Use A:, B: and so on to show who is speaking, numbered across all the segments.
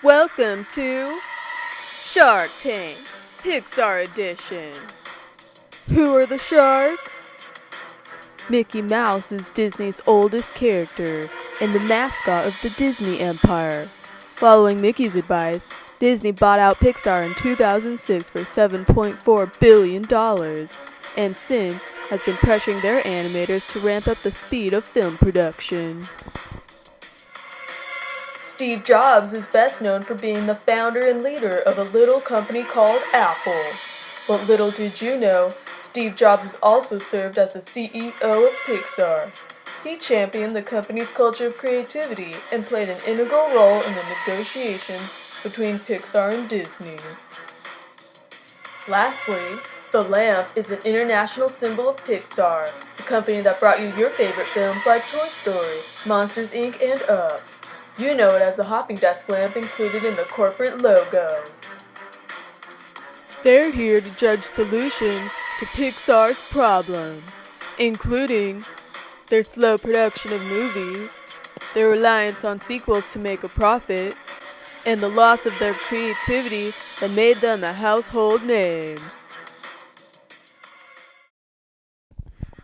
A: Welcome to Shark Tank, Pixar Edition. Who are the sharks? Mickey Mouse is Disney's oldest character and the mascot of the Disney Empire. Following Mickey's advice, Disney bought out Pixar in 2006 for $7.4 billion, and since has been pressuring their animators to ramp up the speed of film production. Steve Jobs is best known for being the founder and leader of a little company called Apple. But little did you know, Steve Jobs has also served as the CEO of Pixar. He championed the company's culture of creativity and played an integral role in the negotiations between Pixar and Disney. Lastly, the lamp is an international symbol of Pixar, the company that brought you your favorite films like Toy Story, Monsters, Inc., and Up. You know it as the hopping desk lamp included in the corporate logo. They're here to judge solutions to Pixar's problems, including their slow production of movies, their reliance on sequels to make a profit, and the loss of their creativity that made them a household name.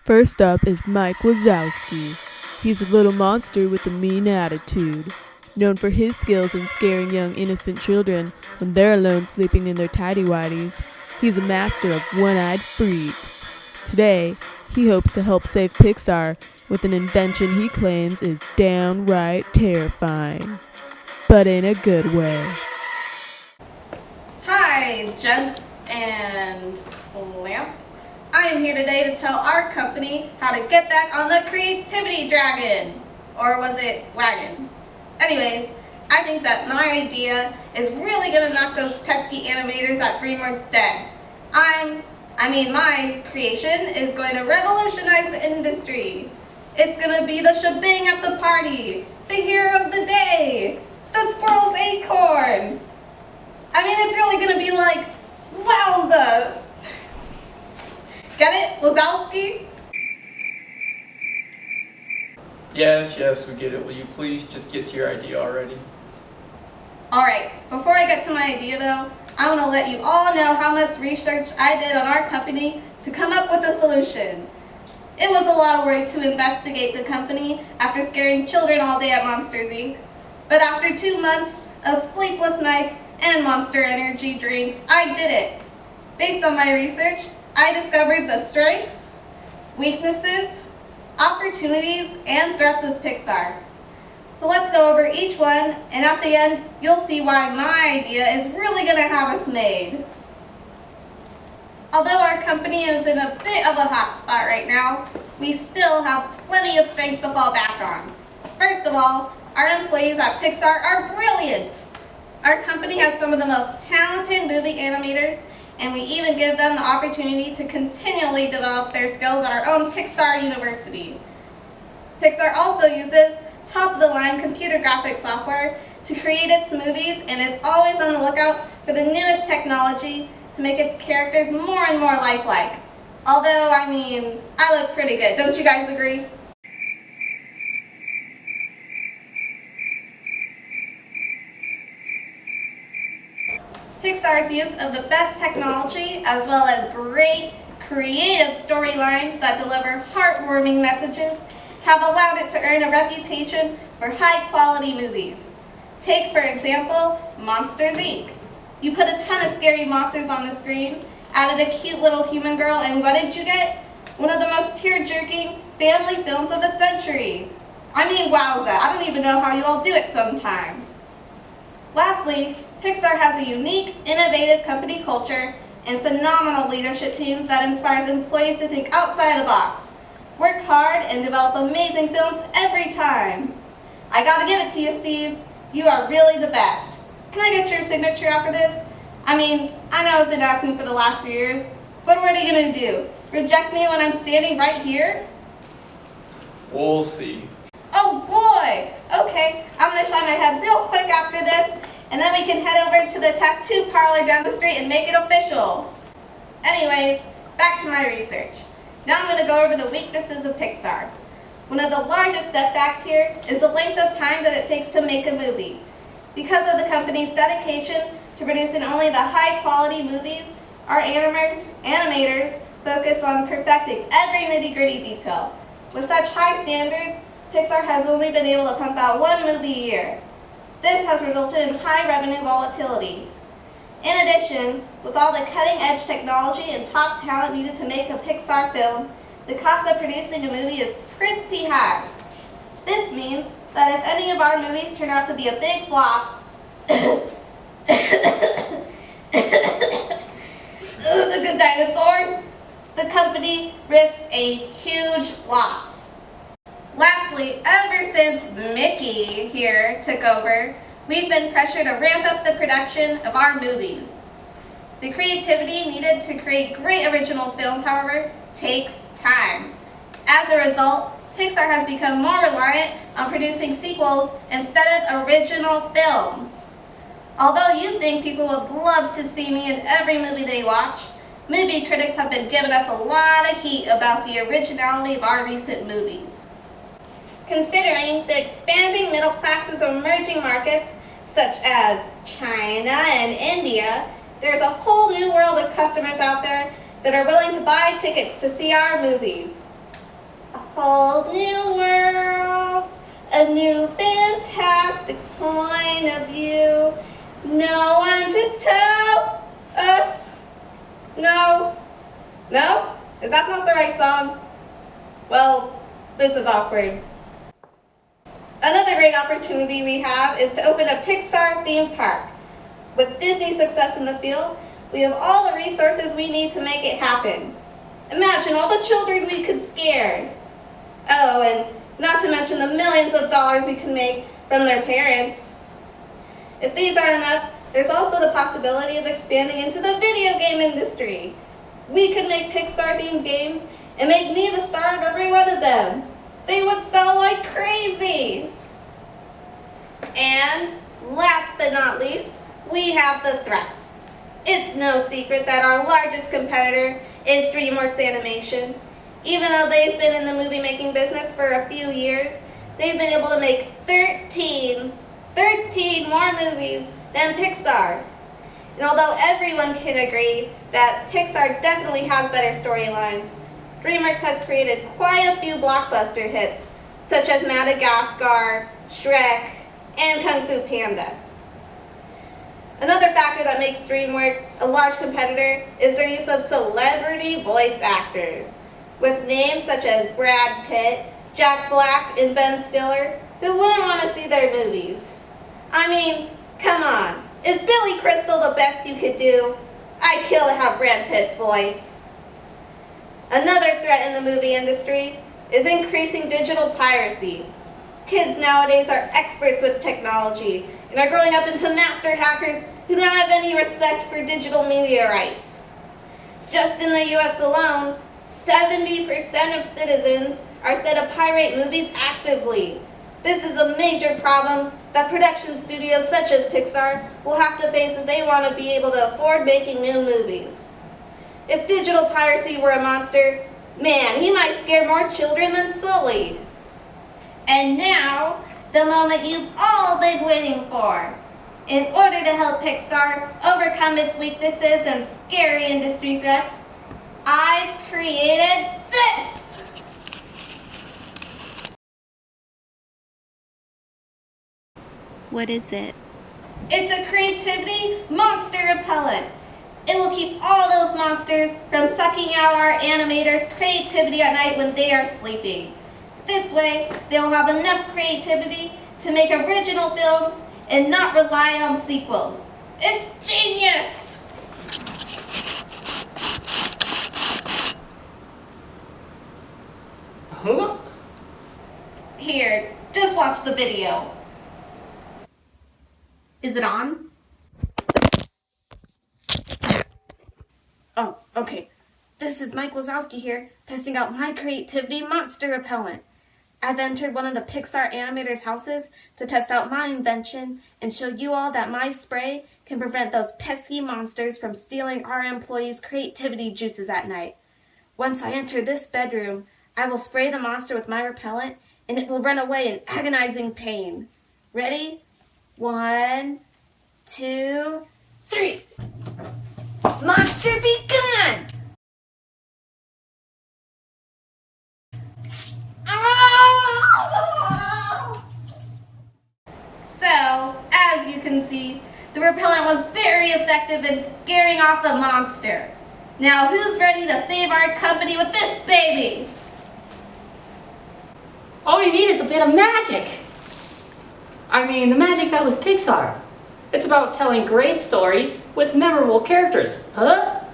A: First up is Mike Wazowski. He's a little monster with a mean attitude. Known for his skills in scaring young innocent children when they're alone sleeping in their tighty-whities, he's a master of one-eyed freaks. Today, he hopes to help save Pixar with an invention he claims is downright terrifying, but in a good way.
B: Hi, gents and lamp. I am here today to tell our company how to get back on the creativity dragon. Or was it wagon? Anyways, I think that my idea is really going to knock those pesky animators at DreamWorks dead. My creation is going to revolutionize the industry. It's going to be the shebang at the party, the hero of the day, the squirrel's acorn. It's really going to be like, wowza! Get it? Wazowski?
C: Yes, we get it. Will you please just get to your idea already?
B: Alright, before I get to my idea though, I want to let you all know how much research I did on our company to come up with a solution. It was a lot of work to investigate the company after scaring children all day at Monsters, Inc. But after 2 months of sleepless nights and Monster Energy drinks, I did it. Based on my research, I discovered the strengths, weaknesses, opportunities, and threats of Pixar. So let's go over each one, and at the end, you'll see why my idea is really going to have us made. Although our company is in a bit of a hot spot right now, we still have plenty of strengths to fall back on. First of all, our employees at Pixar are brilliant. Our company has some of the most talented movie animators, and we even give them the opportunity to continually develop their skills at our own Pixar University. Pixar also uses top-of-the-line computer graphics software to create its movies and is always on the lookout for the newest technology to make its characters more and more lifelike. Although, I look pretty good. Don't you guys agree? Pixar's use of the best technology, as well as great, creative storylines that deliver heartwarming messages, have allowed it to earn a reputation for high-quality movies. Take, for example, Monsters, Inc. You put a ton of scary monsters on the screen, added a cute little human girl, and what did you get? One of the most tear-jerking family films of the century. Wowza, I don't even know how you all do it sometimes. Lastly, Pixar has a unique, innovative company culture and phenomenal leadership team that inspires employees to think outside the box, work hard, and develop amazing films every time. I gotta give it to you, Steve. You are really the best. Can I get your signature after this? I know I've been asking for the last 3 years. What are you gonna do? Reject me when I'm standing right here?
C: We'll see.
B: Oh boy! Okay, I'm gonna shine my head real quick after this, and then we can head over to the tattoo parlor down the street and make it official. Anyways, back to my research. Now I'm going to go over the weaknesses of Pixar. One of the largest setbacks here is the length of time that it takes to make a movie. Because of the company's dedication to producing only the high-quality movies, our animators focus on perfecting every nitty-gritty detail. With such high standards, Pixar has only been able to pump out one movie a year. This has resulted in high revenue volatility. In addition, with all the cutting-edge technology and top talent needed to make a Pixar film, the cost of producing a movie is pretty high. This means that if any of our movies turn out to be a big flop, the good dinosaur, the company risks a huge loss. Lastly, ever since Mickey here took over, we've been pressured to ramp up the production of our movies. The creativity needed to create great original films, however, takes time. As a result, Pixar has become more reliant on producing sequels instead of original films. Although you think people would love to see me in every movie they watch, movie critics have been giving us a lot of heat about the originality of our recent movies. Considering the expanding middle classes of emerging markets such as China and India, there's a whole new world of customers out there that are willing to buy tickets to see our movies. A whole new world, a new fantastic point of view, no one to tell us. No? Is that not the right song? Well, this is awkward. Another great opportunity we have is to open a Pixar theme park. With Disney's success in the field, we have all the resources we need to make it happen. Imagine all the children we could scare. Oh, and not to mention the millions of dollars we could make from their parents. If these aren't enough, there's also the possibility of expanding into the video game industry. We could make Pixar-themed games and make me the star of every one of them. They would sell like crazy. And last but not least, we have the threats. It's no secret that our largest competitor is DreamWorks Animation. Even though they've been in the movie-making business for a few years, they've been able to make 13 more movies than Pixar. And although everyone can agree that Pixar definitely has better storylines, DreamWorks has created quite a few blockbuster hits, such as Madagascar, Shrek, and Kung Fu Panda. Another factor that makes DreamWorks a large competitor is their use of celebrity voice actors, with names such as Brad Pitt, Jack Black, and Ben Stiller, who wouldn't want to see their movies. I mean, come on, is Billy Crystal the best you could do? I'd kill to have Brad Pitt's voice. Another threat in the movie industry is increasing digital piracy. Kids nowadays are experts with technology and are growing up into master hackers who don't have any respect for digital media rights. Just in the US alone, 70% of citizens are said to pirate movies actively. This is a major problem that production studios such as Pixar will have to face if they want to be able to afford making new movies. If digital piracy were a monster, man, he might scare more children than Sully. And now, the moment you've all been waiting for. In order to help Pixar overcome its weaknesses and scary industry threats, I've created this!
D: What is it?
B: It's a creativity monster repellent. It will keep all those monsters from sucking out our animators' creativity at night when they are sleeping. This way, they will have enough creativity to make original films and not rely on sequels. It's genius!
C: Huh?
B: Here, just watch the video. Is it on? Oh, okay. This is Mike Wazowski here, testing out my creativity monster repellent. I've entered one of the Pixar animators' houses to test out my invention and show you all that my spray can prevent those pesky monsters from stealing our employees' creativity juices at night. Once I enter this bedroom, I will spray the monster with my repellent and it will run away in agonizing pain. Ready?
E: 1, 2, 3. Monster be gone!
B: So, as you can see, the repellent was very effective in scaring off the monster. Now, who's ready to save our company with this baby?
F: All you need is a bit of magic. I mean, the magic that was Pixar. It's about telling great stories with memorable characters, that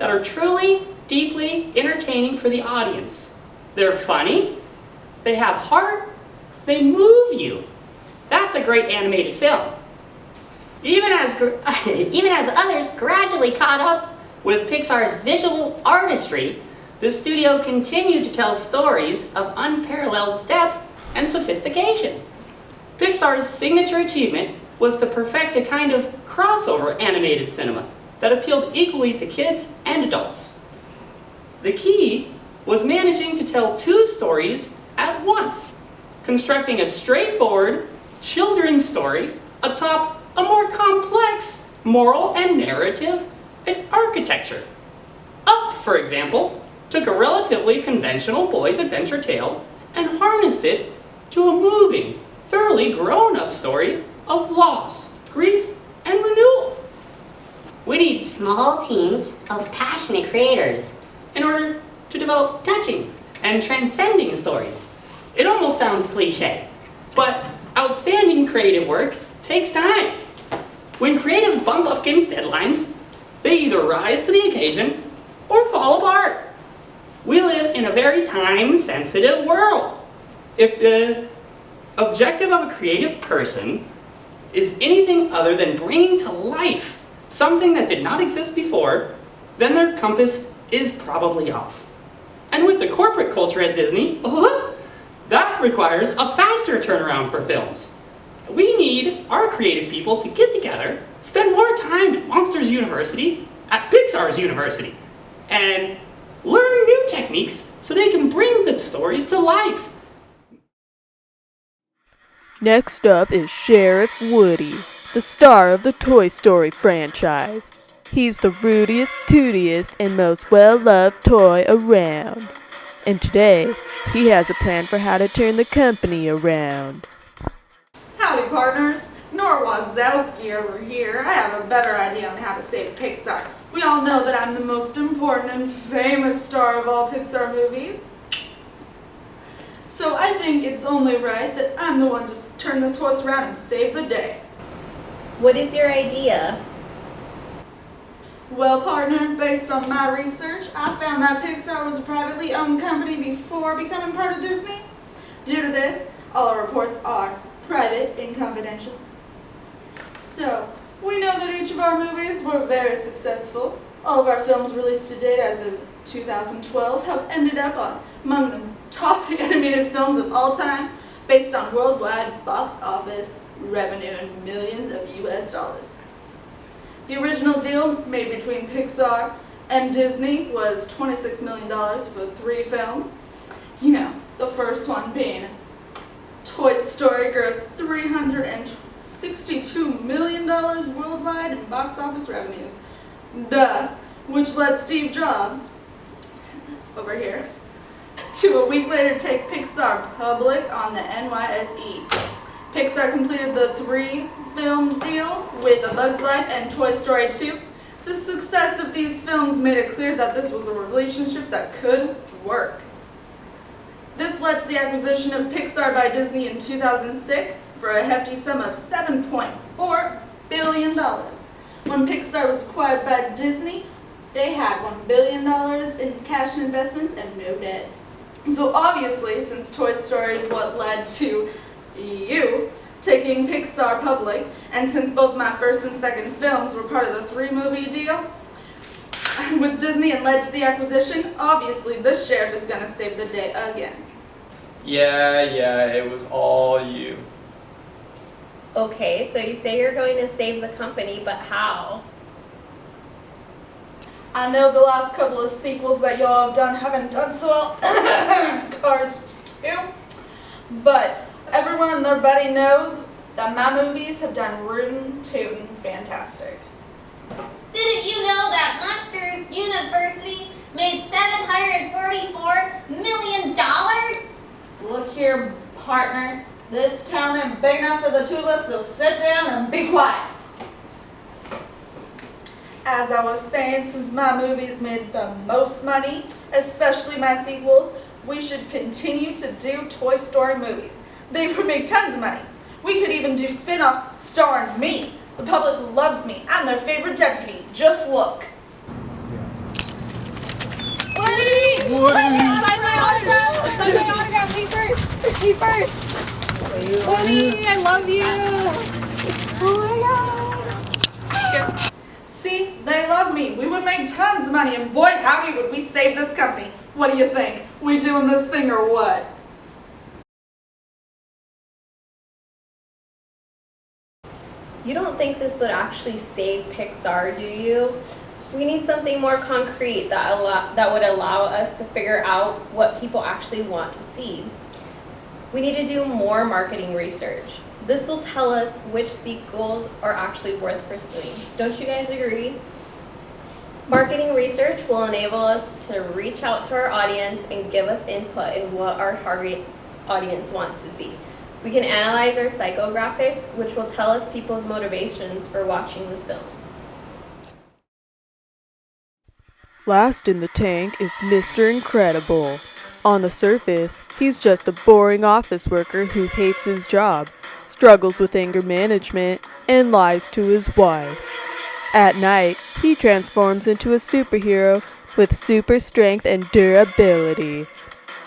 F: are truly, deeply entertaining for the audience. They're funny, they have heart, they move you. That's a great animated film. Even as others gradually caught up with Pixar's visual artistry, the studio continued to tell stories of unparalleled depth and sophistication. Pixar's signature achievement was to perfect a kind of crossover animated cinema that appealed equally to kids and adults. The key was managing to tell two stories at once, constructing a straightforward children's story atop a more complex moral and narrative architecture. Up, for example, took a relatively conventional boy's adventure tale and harnessed it to a moving, thoroughly grown-up story of loss, grief, and renewal. We need small teams of passionate creators in order to develop touching and transcending stories. It almost sounds cliche, but outstanding creative work takes time. When creatives bump up against deadlines, they either rise to the occasion or fall apart. We live in a very time-sensitive world. If the objective of a creative person is anything other than bringing to life something that did not exist before, then their compass is probably off. And with the corporate culture at Disney, that requires a faster turnaround for films. We need our creative people to get together, spend more time at Monsters University, at Pixar's University, and learn new techniques so they can bring the stories to life.
A: Next up is Sheriff Woody, the star of the Toy Story franchise. He's the rudiest, tootiest, and most well-loved toy around. And today, he has a plan for how to turn the company around.
G: Howdy, partners. Nora Wazowski over here. I have a better idea on how to save Pixar. We all know that I'm the most important and famous star of all Pixar movies. So I think it's only right that I'm the one to turn this horse around and save the day.
H: What is your idea?
G: Well, partner, based on my research, I found that Pixar was a privately owned company before becoming part of Disney. Due to this, all our reports are private and confidential. So, we know that each of our movies were very successful. All of our films released to date as of 2012 have ended up among the top animated films of all time, based on worldwide box office revenue in millions of US dollars. The original deal made between Pixar and Disney was $26 million for 3 films. You know, the first one being Toy Story grossed $362 million worldwide in box office revenues. Which led Steve Jobs, over here, to a week later take Pixar public on the NYSE. Pixar completed the 3-film deal with A Bug's Life and Toy Story 2. The success of these films made it clear that this was a relationship that could work. This led to the acquisition of Pixar by Disney in 2006 for a hefty sum of $7.4 billion. When Pixar was acquired by Disney, they had $1 billion in cash and investments and no debt. So obviously, since Toy Story is what led to you taking Pixar public, and since both my first and second films were part of the 3-movie deal with Disney and led to the acquisition, obviously this sheriff is going to save the day again.
C: Yeah, it was all you.
H: Okay, so you say you're going to save the company, but how?
G: I know the last couple of sequels that y'all have done haven't done so well, Cars 2, but everyone and their buddy knows that my movies have done rootin' tootin' fantastic.
B: Didn't you know that Monsters University made $744 million?
I: Look here, partner. This town ain't big enough for the two of us, so sit down and be quiet.
G: As I was saying, since my movies made the most money, especially my sequels, we should continue to do Toy Story movies. They would make tons of money. We could even do spin-offs starring me. The public loves me. I'm their favorite deputy. Just look.
B: Woody! Sign my autograph! Sign my autograph! Me first! Me first! Woody, I love you! Oh my god!
G: See, they love me. We would make tons of money, and boy howdy would we save this company. What do you think? We doing this thing or what?
H: You don't think this would actually save Pixar, do you? We need something more concrete that would allow us to figure out what people actually want to see. We need to do more marketing research. This will tell us which sequels are actually worth pursuing. Don't you guys agree? Marketing research will enable us to reach out to our audience and give us input in what our target audience wants to see. We can analyze our psychographics, which will tell us people's motivations for watching the films.
A: Last in the tank is Mr. Incredible. On the surface, he's just a boring office worker who hates his job, struggles with anger management, and lies to his wife. At night, he transforms into a superhero with super strength and durability.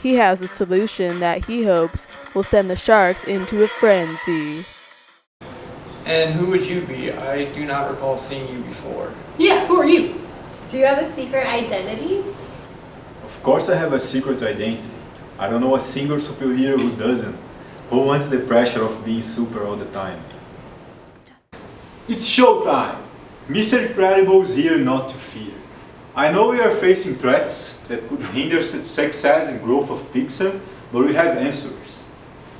A: He has a solution that he hopes will send the sharks into a frenzy.
C: And who would you be? I do not recall seeing you before.
F: Yeah, who are you?
H: Do you have a secret identity?
J: Of course I have a secret identity. I don't know a single superhero who doesn't. Who wants the pressure of being super all the time? It's showtime! Mr. Incredible is here not to fear. I know we are facing threats that could hinder the success and growth of Pixar, but we have answers.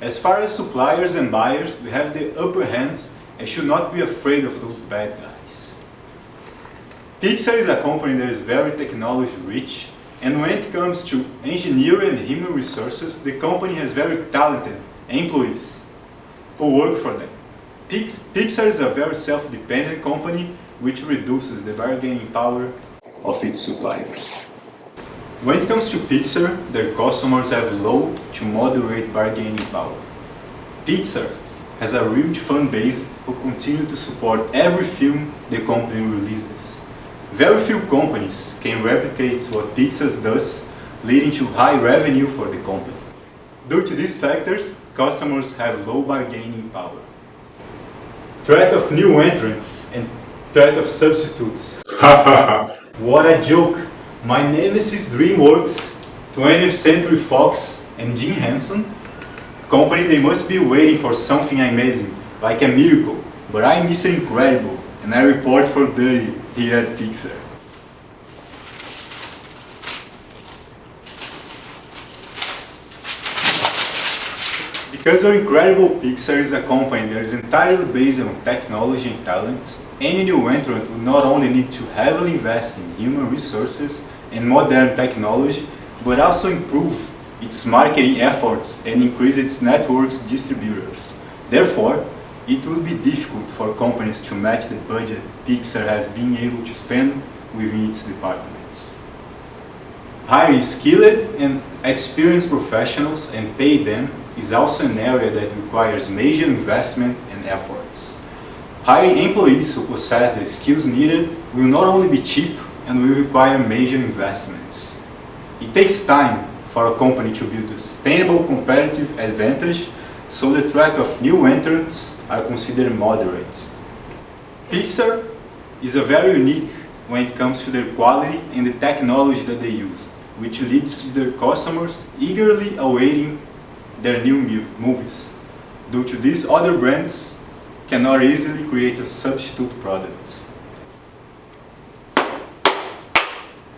J: As far as suppliers and buyers, we have the upper hand and should not be afraid of those bad guys. Pixar is a company that is very technology rich, and when it comes to engineering and human resources, the company has very talented employees who work for them. Pixar is a very self-dependent company which reduces the bargaining power of its suppliers. When it comes to Pixar, their customers have low to moderate bargaining power. Pixar has a huge fan base who continue to support every film the company releases. Very few companies can replicate what Pixar does, leading to high revenue for the company. Due to these factors, customers have low bargaining power. Threat of new entrants and threat of substitutes. What a joke! My nemesis DreamWorks, 20th Century Fox and Jim Henson company, they must be waiting for something amazing, like a miracle. But I'm Mr. Incredible, and I report for duty here at Pixar. Because our incredible Pixar is a company that is entirely based on technology and talent, any new entrant will not only need to heavily invest in human resources and modern technology, but also improve its marketing efforts and increase its network's distributors. Therefore, it will be difficult for companies to match the budget Pixar has been able to spend within its departments. Hiring skilled and experienced professionals and pay them is also an area that requires major investment and efforts. Hiring employees who possess the skills needed will not only be cheap and will require major investments. It takes time for a company to build a sustainable competitive advantage, so the threat of new entrants are considered moderate. Pixar is very unique when it comes to their quality and the technology that they use, which leads to their customers eagerly awaiting their new movies. Due to this, other brands cannot easily create a substitute product.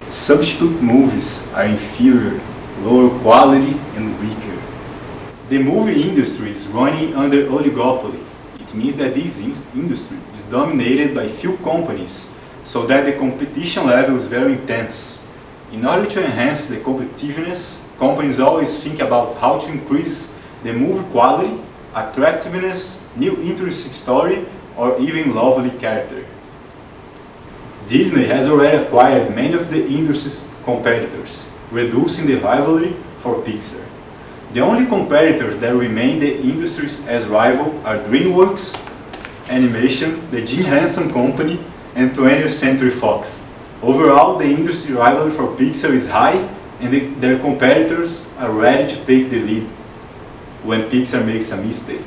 J: Substitute movies are inferior, lower quality, and weaker. The movie industry is running under oligopoly. It means that this industry is dominated by few companies, so that the competition level is very intense. In order to enhance the competitiveness, companies always think about how to increase the movie quality, attractiveness, new interesting story, or even lovely character. Disney has already acquired many of the industry's competitors, reducing the rivalry for Pixar. The only competitors that remain the industry as rival are DreamWorks Animation, the Jim Henson Company, and 20th Century Fox. Overall, the industry rivalry for Pixar is high, and their competitors are ready to take the lead when Pixar makes a mistake.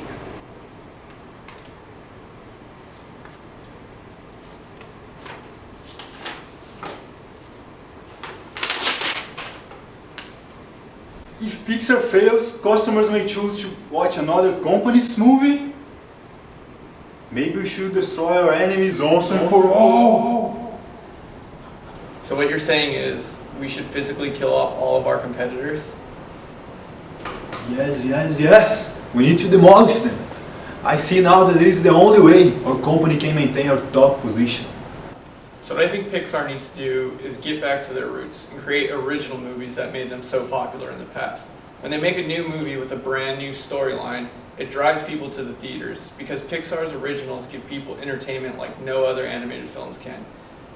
J: If Pixar fails, customers may choose to watch another company's movie. Maybe we should destroy our enemies once and for all.
C: So what you're saying is we should physically kill off all of our competitors?
J: Yes. We need to demolish them. I see now that this is the only way our company can maintain our top position.
C: So what I think Pixar needs to do is get back to their roots and create original movies that made them so popular in the past. When they make a new movie with a brand new storyline, it drives people to the theaters because Pixar's originals give people entertainment like no other animated films can.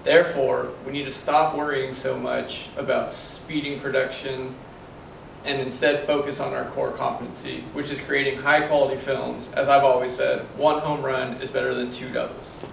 C: Therefore, we need to stop worrying so much about speeding production and instead focus on our core competency, which is creating high quality films. As I've always said, one home run is better than two doubles.